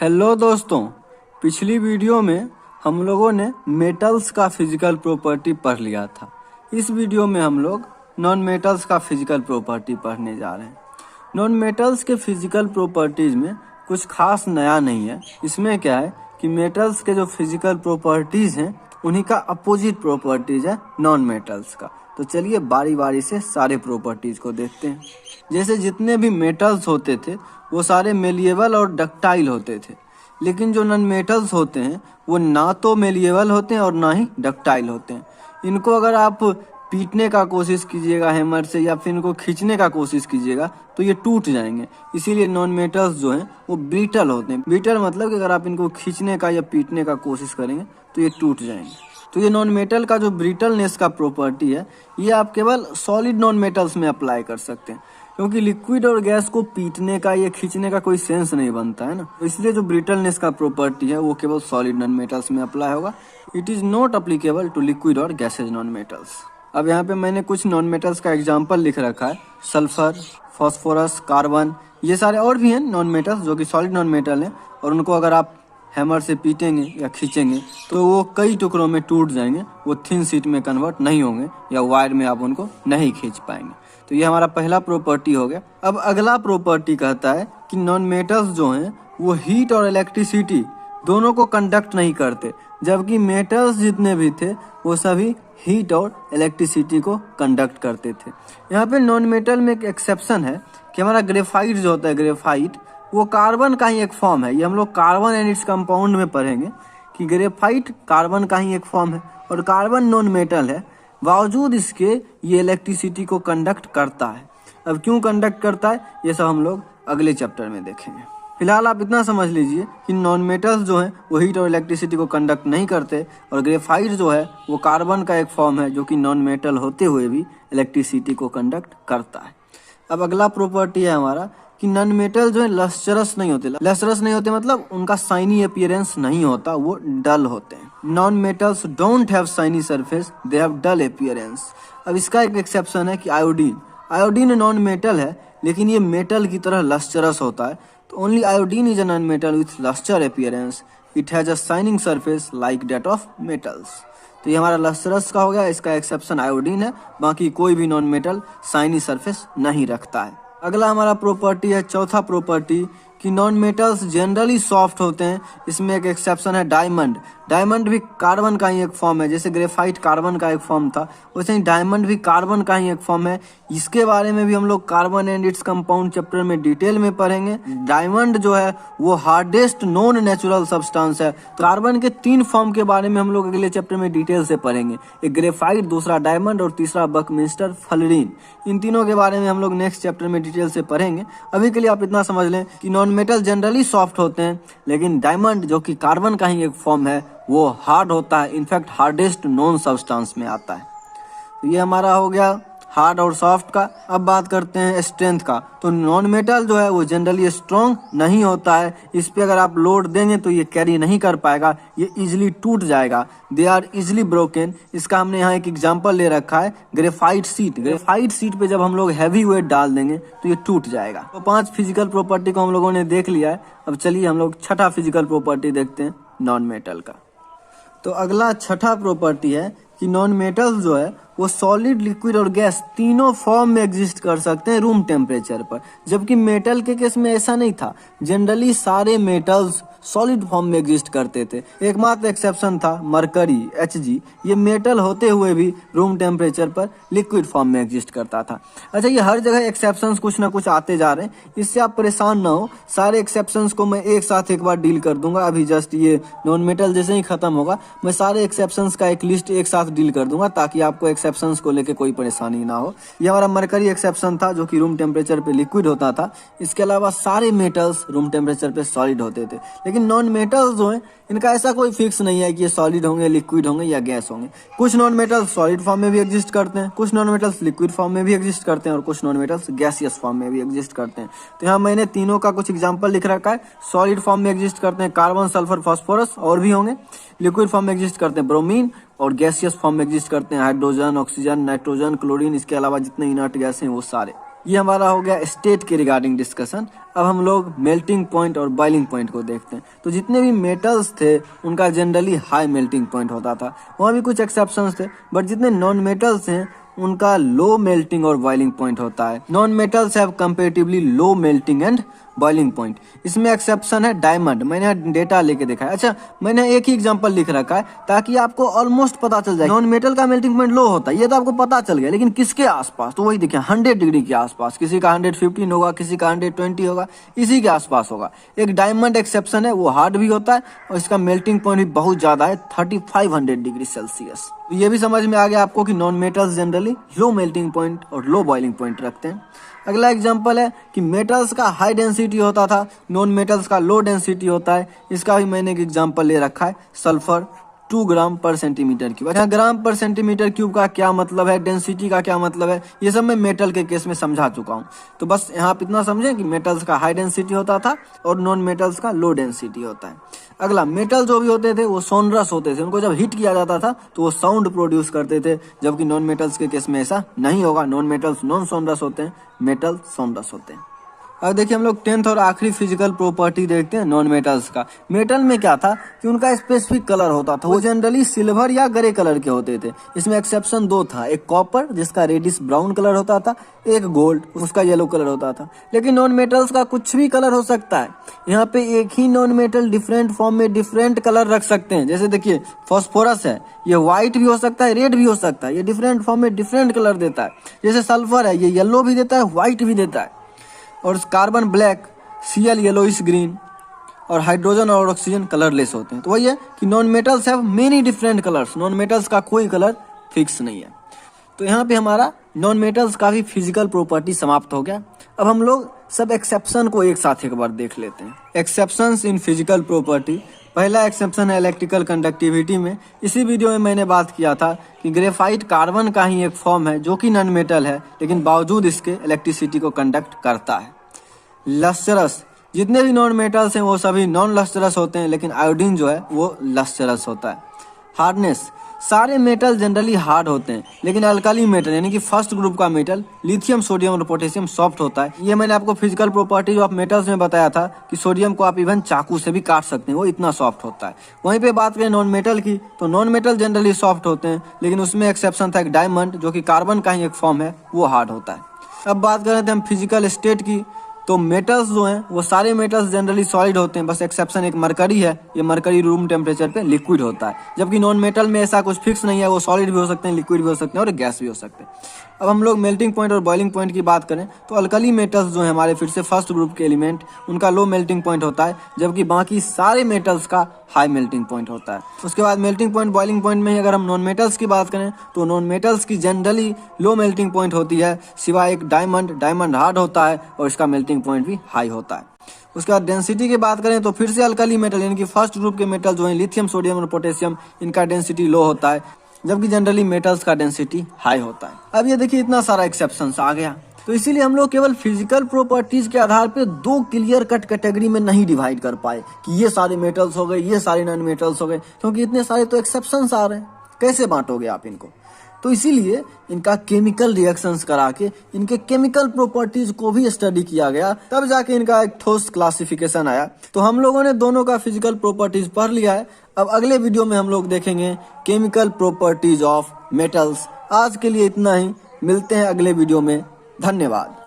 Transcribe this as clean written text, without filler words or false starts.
Hello दोस्तों, पिछली video में हम लोगों ने मेटल्स का फिजिकल प्रॉपर्टी पढ़ लिया था। इस वीडियो में हम लोग नॉन मेटल्स का फिजिकल प्रॉपर्टी पढ़ने जा रहे हैं। नॉन मेटल्स के फिजिकल प्रॉपर्टीज में कुछ खास नया नहीं है। इसमें क्या है कि मेटल्स के जो फिजिकल प्रॉपर्टीज हैं उन्हीं का अपोजिट प्रॉपर्टीज है नॉन मेटल्स का। तो चलिए बारी बारी से सारे प्रॉपर्टीज को देखते हैं। जैसे जितने भी मेटल्स होते थे वो सारे मेलिएबल और डक्टाइल होते थे, लेकिन जो नॉन मेटल्स होते हैं वो ना तो मेलिएबल होते हैं और ना ही डक्टाइल होते हैं। इनको अगर आप पीटने का कोशिश कीजिएगा हैमर से या फिर इनको खींचने का कोशिश कीजिएगा तो ये टूट जाएंगे। इसीलिए नॉन मेटल्स जो हैं वो ब्रिटल होते हैं। ब्रिटल मतलब कि अगर आप इनको खींचने का या पीटने का कोशिश करेंगे तो ये टूट जाएंगे। तो ये नॉन मेटल का जो ब्रिटलनेस का प्रॉपर्टी है ये आप केवल सॉलिड नॉन मेटल्स में अप्लाई कर सकते हैं, क्योंकि लिक्विड और गैस को पीटने का या खींचने का कोई सेंस नहीं बनता है ना। तो इसलिए जो ब्रिटलनेस का प्रॉपर्टी है वो केवल सॉलिड नॉन मेटल्स में अप्लाई होगा। It is not applicable to liquid और गैसेज नॉन मेटल्स। अब यहाँ पे मैंने कुछ नॉन मेटल्स का एग्जाम्पल लिख रखा है। सल्फर, फॉस्फोरस, कार्बन, ये सारे और भी हैं नॉन मेटल्स जो कि सॉलिड नॉन मेटल हैं, और उनको अगर आप हैमर से पीटेंगे या खींचेंगे तो वो कई टुकड़ों में टूट जाएंगे। वो थिन शीट में कन्वर्ट नहीं होंगे या वायर में आप उनको नहीं खींच पाएंगे। तो ये हमारा पहला प्रॉपर्टी हो गया। अब अगला प्रॉपर्टी कहता है कि नॉन मेटल्स जो हैं वो हीट और इलेक्ट्रिसिटी दोनों को कंडक्ट नहीं करते, जबकि मेटल्स जितने भी थे वो सभी हीट और इलेक्ट्रिसिटी को कंडक्ट करते थे। यहाँ पे नॉन मेटल में एक एक्सेप्शन है कि हमारा ग्रेफाइट जो होता है, ग्रेफाइट वो कार्बन का ही एक फॉर्म है। ये हम लोग कार्बन एंड इट्स कंपाउंड में पढ़ेंगे कि ग्रेफाइट कार्बन का ही एक फॉर्म है और कार्बन नॉन मेटल है, बावजूद इसके ये इलेक्ट्रिसिटी को कंडक्ट करता है। अब क्यों कंडक्ट करता है ये सब हम लोग अगले चैप्टर में देखेंगे। फिलहाल आप इतना समझ लीजिए कि नॉन मेटल्स जो हैं वो हीट और इलेक्ट्रिसिटी को कंडक्ट नहीं करते, और ग्रेफाइट जो है वो कार्बन का एक फॉर्म है जो कि नॉन मेटल होते हुए भी इलेक्ट्रिसिटी को कंडक्ट करता है। अब अगला प्रॉपर्टी है हमारा कि नॉन मेटल जो है लस्टरस नहीं होते। लस्टरस नहीं होते मतलब उनका शाइनी अपीयरेंस नहीं होता, वो डल होते हैं। Non metals don't have shiny surface, they have dull appearance. अब इसका एक एक्सेप्शन है कि आयोडीन। आयोडीन नॉन मेटल है लेकिन ये मेटल की तरह लस्टरस होता है। तो only iodine is a non metal with lustre appearance, it has a shining surface like that of metals. तो ये हमारा लस्टरस का हो गया, इसका एक्सेप्शन आयोडीन है। बाकी कोई भी नॉन मेटल शाइनी सरफेस नहीं रखता है। अगला हमारा प्रॉपर्टी है, चौथा प्रॉपर्टी, कि नॉन मेटल्स जनरली सॉफ्ट होते हैं। इसमें एक एक्सेप्शन है डायमंड। डायमंड भी कार्बन का ही एक फॉर्म है। जैसे ग्रेफाइट कार्बन का एक फॉर्म था, वैसे ही डायमंड भी कार्बन का ही एक फॉर्म है। इसके बारे में भी हम लोग carbon and its compound chapter में डिटेल में पढ़ेंगे। डायमंड जो है वो हार्डेस्ट नॉन नेचुरल सब्सटेंस है। तो कार्बन के 3 फॉर्म के बारे में हम लोग अगले चैप्टर में डिटेल से पढ़ेंगे। एक ग्रेफाइट, दूसरा डायमंड और तीसरा बकमिंस्टर फ्लोरीन। इन तीनों के बारे में हम लोग नेक्स्ट चैप्टर में डिटेल से पढ़ेंगे। अभी के लिए आप इतना समझ लें कि नॉन मेटल जनरली सॉफ्ट होते हैं, लेकिन डायमंड जो कि कार्बन का ही एक फॉर्म है वो हार्ड होता है, इनफैक्ट हार्डेस्ट नॉन सब्सटेंस में आता है। तो ये हमारा हो गया हार्ड और सॉफ्ट का। अब बात करते हैं स्ट्रेंथ का। तो नॉन मेटल जो है वो जनरली स्ट्रॉन्ग नहीं होता है। इस पे अगर आप लोड देंगे तो ये कैरी नहीं कर पाएगा, ये इजिली टूट जाएगा। They are easily broken. इसका हमने यहाँ एक एग्जांपल ले रखा है, ग्रेफाइट शीट। ग्रेफाइट शीट पे जब हम लोग हैवी वेट डाल देंगे तो ये टूट जाएगा। तो 5 फिजिकल प्रॉपर्टी को हम लोगों ने देख लिया है। अब चलिए हम लोग छठा फिजिकल प्रॉपर्टी देखते हैं नॉन मेटल का। तो अगला छठा प्रॉपर्टी है कि नॉन मेटल्स जो है वो सॉलिड, लिक्विड और गैस तीनों फॉर्म में एग्जिस्ट कर सकते हैं रूम टेम्परेचर पर, जबकि मेटल के केस में ऐसा नहीं था। जनरली सारे मेटल्स सॉलिड फॉर्म में एग्जिस्ट करते थे। एकमात्र एक्सेप्शन था मरकरी, Hg। ये मेटल होते हुए भी रूम टेम्परेचर पर लिक्विड फॉर्म में एग्जिस्ट करता था। अच्छा, ये हर जगह एक्सेप्शंस कुछ ना कुछ आते जा रहे हैं, इससे आप परेशान ना हो। सारे एक्सेप्शंस को मैं एक साथ एक बार डील कर दूंगा। अभी जस्ट ये नॉन मेटल जैसे ही खत्म होगा मैं सारे एक्सेप्शंस का एक लिस्ट एक साथ डील कर दूंगा, ताकि आपको एक्सेप्शंस को लेके कोई परेशानी ना हो। ये हमारा मरकरी एक्सेप्शन था जो कि रूम टेम्परेचर पे लिक्विड होता था। इसके अलावा सारे मेटल्स रूम टेम्परेचर पे सॉलिड होते थे। लेकिन नॉन मेटल्स जो हैं इनका ऐसा कोई फिक्स नहीं है कि ये सॉलिड होंगे, लिक्विड होंगे या गैस होंगे। कुछ नॉन मेटल्स सॉलिड फॉर्म में भी एग्जिस्ट करते हैं, कुछ नॉन मेटल्स लिक्विड फॉर्म में भी एग्जिस्ट करते हैं और कुछ नॉन मेटल्स गैसियस फॉर्म में भी एग्जिस्ट करते हैं। तो यहाँ मैंने तीनों का कुछ एग्जांपल लिख रखा है। सॉलिड फॉर्म में एग्जिस्ट करते हैं कार्बन, सल्फर, फास्फोरस, और भी होंगे। लिक्विड फॉर्म में एग्जिस्ट करते हैं ब्रोमीन, और गैसियस फॉर्म में एग्जिस्ट करते हैं हाइड्रोजन, ऑक्सीजन, नाइट्रोजन, क्लोरीन। इसके अलावा जितने इनर्ट गैस हैं वो सारे। ये हमारा हो गया स्टेट के रिगार्डिंग डिस्कशन। अब हम लोग मेल्टिंग पॉइंट और बॉइलिंग पॉइंट को देखते हैं। तो जितने भी मेटल्स थे उनका जनरली हाई मेल्टिंग पॉइंट होता था, वहाँ भी कुछ एक्सेप्शंस थे, बट जितने नॉन मेटल्स हैं उनका लो मेल्टिंग और बॉइलिंग पॉइंट होता है। Non metals have comparatively low melting and boiling point. इसमें एक्सेप्शन है डायमंड। मैंने यहाँ डेटा लेके देखा है। अच्छा, मैंने एक ही एग्जांपल लिख रखा है ताकि आपको ऑलमोस्ट पता चल जाए। नॉन मेटल का मेल्टिंग पॉइंट लो होता है, ये तो आपको पता चल गया, लेकिन किसके आसपास? तो वही देखिए 100 डिग्री के आसपास। किसी का 115 होगा, किसी का 120 होगा, इसी के आसपास होगा। एक डायमंड एक्सेप्शन है, वो हार्ड भी होता है और इसका मेल्टिंग पॉइंट भी बहुत ज्यादा है, 3500 डिग्री सेल्सियस। तो ये भी समझ में आ गया आपको कि non metals generally low melting point और लो बॉइलिंग पॉइंट रखते हैं। अगला एग्जांपल है कि मेटल्स का हाई डेंसिटी होता था, नॉन मेटल्स का लो डेंसिटी होता है। इसका भी मैंने एक एग्जांपल ले रखा है, सल्फर 2 ग्राम पर सेंटीमीटर क्यूब। अच्छा, ग्राम पर सेंटीमीटर क्यूब का क्या मतलब है, डेंसिटी का क्या मतलब है, ये सब मैं मेटल के केस में समझा चुका हूँ। तो बस यहाँ पे इतना समझें कि मेटल्स का हाई डेंसिटी होता था और नॉन मेटल्स का लो डेंसिटी होता है। अगला, मेटल जो भी होते थे वो सोनरस होते थे, उनको जब हिट किया जाता था तो वो साउंड प्रोड्यूस करते थे, जबकि नॉन मेटल्स के केस में ऐसा नहीं होगा। नॉन मेटल्स नॉन सोनरस होते हैं, मेटल सोनरस होते हैं। अब देखिए हम लोग 10th और आखिरी फिजिकल प्रॉपर्टी देखते हैं नॉन मेटल्स का। मेटल में क्या था कि उनका स्पेसिफिक कलर होता था, वो जनरली सिल्वर या ग्रे कलर के होते थे। इसमें एक्सेप्शन 2 था, एक कॉपर जिसका रेडिश ब्राउन कलर होता था, एक गोल्ड उसका येलो कलर होता था। लेकिन नॉन मेटल्स का कुछ भी कलर हो सकता है। यहाँ पे एक ही नॉन मेटल डिफरेंट फॉर्म में डिफरेंट कलर रख सकते हैं। जैसे देखिए फास्फोरस है, ये व्हाइट भी हो सकता है, रेड भी हो सकता है, ये डिफरेंट फॉर्म में डिफरेंट कलर देता है। जैसे सल्फर है, ये येलो भी देता है, व्हाइट भी देता है। और carbon black, Cl yellowish green, और हाइड्रोजन और ऑक्सीजन कलरलेस होते हैं। तो वही है कि non metals have many different colours. Non metals का कोई कलर फिक्स नहीं है। तो यहाँ पे हमारा नॉन मेटल्स का भी फिजिकल प्रॉपर्टी समाप्त हो गया। अब हम लोग सब एक्सेप्शन को एक साथ एक बार देख लेते हैं। Exceptions in physical property. पहला एक्सेप्शन है इलेक्ट्रिकल कंडक्टिविटी में। इसी वीडियो में मैंने बात किया था कि ग्रेफाइट कार्बन का ही एक फॉर्म है जो कि नॉन मेटल है, लेकिन बावजूद इसके इलेक्ट्रिसिटी को कंडक्ट करता है। लस्टरस, जितने भी नॉन मेटल्स हैं वो सभी नॉन लस्टरस होते हैं, लेकिन आयोडीन जो है वो लस्टरस होता है। हार्डनेस, सारे मेटल जनरली हार्ड होते हैं, लेकिन अल्कली मेटल यानी कि फर्स्ट ग्रुप का मेटल लिथियम, सोडियम और पोटेशियम सॉफ्ट होता है। ये मैंने आपको फिजिकल प्रॉपर्टीज ऑफ मेटल्स में बताया था कि सोडियम को आप इवन चाकू से भी काट सकते हैं, वो इतना सॉफ्ट होता है। वहीं पे बात करें नॉन मेटल की, तो नॉन मेटल जनरली सॉफ्ट होते हैं, लेकिन उसमें एक्सेप्शन था एक डायमंड जो कि कार्बन का ही एक फॉर्म है, वो हार्ड होता है। अब बात कर रहे थे हम फिजिकल स्टेट की, तो मेटल्स जो हैं वो सारे मेटल्स जनरली सॉलिड होते हैं, बस एक्सेप्शन एक मरकरी है। ये मरकरी रूम टेम्परेचर पे लिक्विड होता है, जबकि नॉन मेटल में ऐसा कुछ फिक्स नहीं है, वो सॉलिड भी हो सकते हैं, लिक्विड भी हो सकते हैं और गैस भी हो सकते हैं। अब हम लोग मेल्टिंग पॉइंट और बॉइलिंग पॉइंट की बात करें तो अल्कली मेटल्स जो है हमारे फिर से फर्स्ट ग्रुप के एलिमेंट, उनका लो मेल्टिंग पॉइंट होता है, जबकि बाकी सारे मेटल्स का हाई मेल्टिंग पॉइंट होता है। उसके बाद मेल्टिंग पॉइंट बॉइलिंग पॉइंट में ही अगर हम नॉन मेटल्स की बात करें तो नॉन मेटल्स की जनरली लो मेल्टिंग पॉइंट होती है, सिवाय एक डायमंड हार्ड होता है और इसका मेल्टिंग पॉइंट भी हाई होता है। उसके बाद डेंसिटी की बात करें तो फिर से अल्कली मेटल यानी कि फर्स्ट ग्रुप के मेटल जो है लिथियम, सोडियम और पोटेशियम, इनका डेंसिटी लो होता है, जबकि जनरली मेटल्स का डेंसिटी हाई होता है। अब ये देखिए इतना सारा एक्सेप्शंस आ गया, तो इसीलिए हम लोग केवल फिजिकल प्रॉपर्टीज के आधार पे 2 क्लियर कट कैटेगरी में नहीं डिवाइड कर पाए कि ये सारे मेटल्स हो गए, ये सारे नॉन मेटल्स हो गए, क्योंकि इतने सारे तो एक्सेप्शंस आ रहे हैं, कैसे बांटोगे आप इनको। तो इसीलिए इनका केमिकल रिएक्शंस करा के इनके केमिकल प्रॉपर्टीज को भी स्टडी किया गया, तब जाके इनका एक ठोस क्लासिफिकेशन आया। तो हम लोगों ने दोनों का फिजिकल प्रॉपर्टीज पढ़ लिया है। अब अगले वीडियो में हम लोग देखेंगे केमिकल प्रॉपर्टीज ऑफ मेटल्स। आज के लिए इतना ही, मिलते हैं अगले वीडियो में। धन्यवाद।